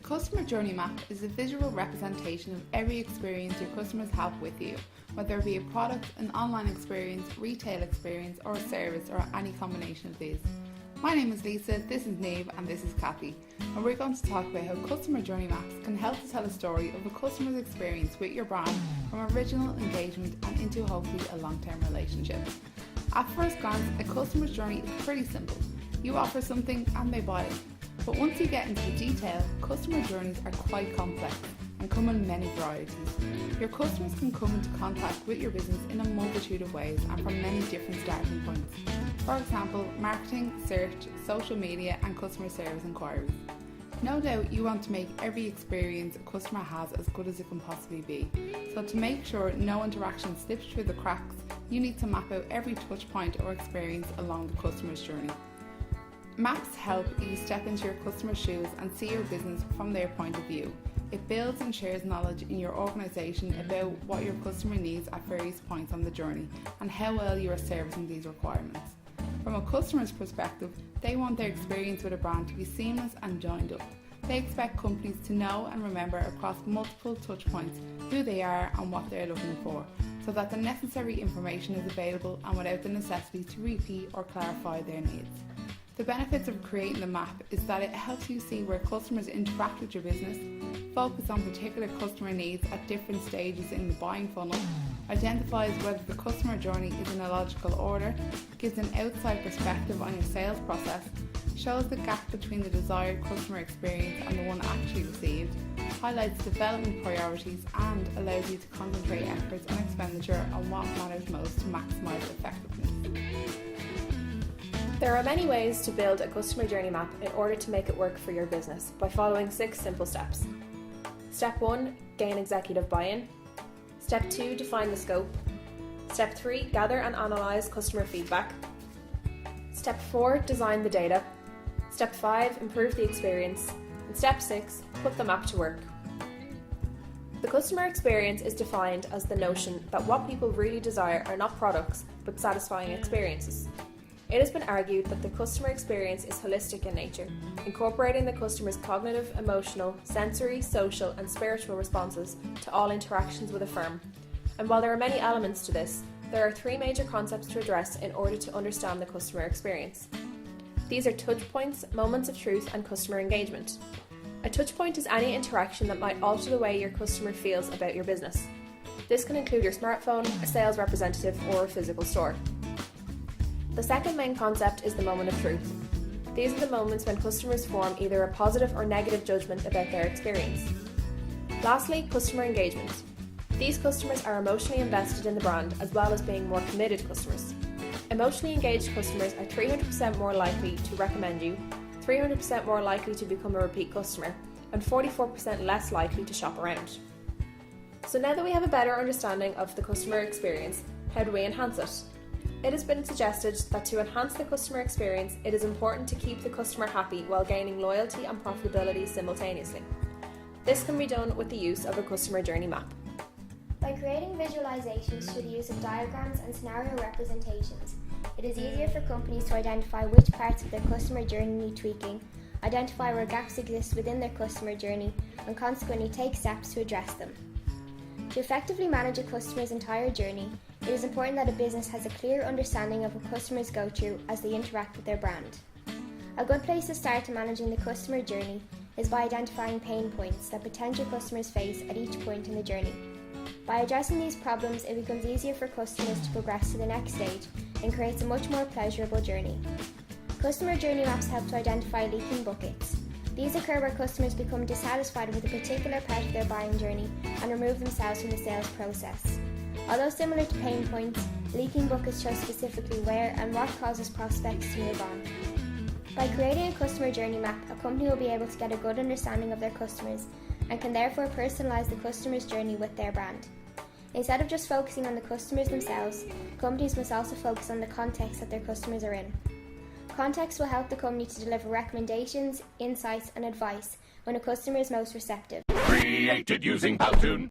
customer journey map is a visual representation of every experience your customers have with you, whether it be a product, an online experience, retail experience, or a service, or any combination of these. My name is Lisa, this is Neve, and this is Kathy, and we're going to talk about how customer journey maps can help to tell a story of a customer's experience with your brand from original engagement and into hopefully a long-term relationship. At first glance, a customer's journey is pretty simple. You offer something and they buy it. But once you get into the detail, customer journeys are quite complex and come in many varieties. Your customers can come into contact with your business in a multitude of ways and from many different starting points. For example, marketing, search, social media and customer service inquiries. No doubt you want to make every experience a customer has as good as it can possibly be. So to make sure no interaction slips through the cracks, you need to map out every touch point or experience along the customer's journey. Maps help you step into your customer's shoes and see your business from their point of view. It builds and shares knowledge in your organisation about what your customer needs at various points on the journey and how well you are servicing these requirements. From a customer's perspective, they want their experience with a brand to be seamless and joined up. They expect companies to know and remember across multiple touch points who they are and what they're looking for, so that the necessary information is available and without the necessity to repeat or clarify their needs. The benefits of creating the map is that it helps you see where customers interact with your business, focus on particular customer needs at different stages in the buying funnel, identifies whether the customer journey is in a logical order, gives an outside perspective on your sales process, shows the gap between the desired customer experience and the one actually received, highlights development priorities and allows you to concentrate efforts and expenditure on what matters most to maximise effectiveness. There are many ways to build a customer journey map in order to make it work for your business by following 6 simple steps. Step 1, gain executive buy-in. Step 2, define the scope. Step 3, gather and analyse customer feedback. Step 4, design the data. Step 5, improve the experience. And Step 6, put the map to work. The customer experience is defined as the notion that what people really desire are not products but satisfying experiences. It has been argued that the customer experience is holistic in nature, incorporating the customer's cognitive, emotional, sensory, social and spiritual responses to all interactions with a firm. And while there are many elements to this, there are 3 major concepts to address in order to understand the customer experience. These are touch points, moments of truth and customer engagement. A touch point is any interaction that might alter the way your customer feels about your business. This can include your smartphone, a sales representative or a physical store. The second main concept is the moment of truth. These are the moments when customers form either a positive or negative judgment about their experience. Lastly, customer engagement. These customers are emotionally invested in the brand as well as being more committed customers. Emotionally engaged customers are 300% more likely to recommend you, 300% more likely to become a repeat customer, and 44% less likely to shop around. So now that we have a better understanding of the customer experience, how do we enhance it? It has been suggested that to enhance the customer experience, it is important to keep the customer happy while gaining loyalty and profitability simultaneously. This can be done with the use of a customer journey map. By creating visualizations through the use of diagrams and scenario representations, it is easier for companies to identify which parts of their customer journey need tweaking, identify where gaps exist within their customer journey, and consequently take steps to address them. To effectively manage a customer's entire journey, it is important that a business has a clear understanding of what customers go through as they interact with their brand. A good place to start to managing the customer journey is by identifying pain points that potential customers face at each point in the journey. By addressing these problems, it becomes easier for customers to progress to the next stage and creates a much more pleasurable journey. Customer journey maps help to identify leaking buckets. These occur where customers become dissatisfied with a particular part of their buying journey and remove themselves from the sales process. Although similar to pain points, leaking buckets show specifically where and what causes prospects to move on. By creating a customer journey map, a company will be able to get a good understanding of their customers and can therefore personalise the customer's journey with their brand. Instead of just focusing on the customers themselves, companies must also focus on the context that their customers are in. Context will help the company to deliver recommendations, insights and advice when a customer is most receptive. Created using Powtoon.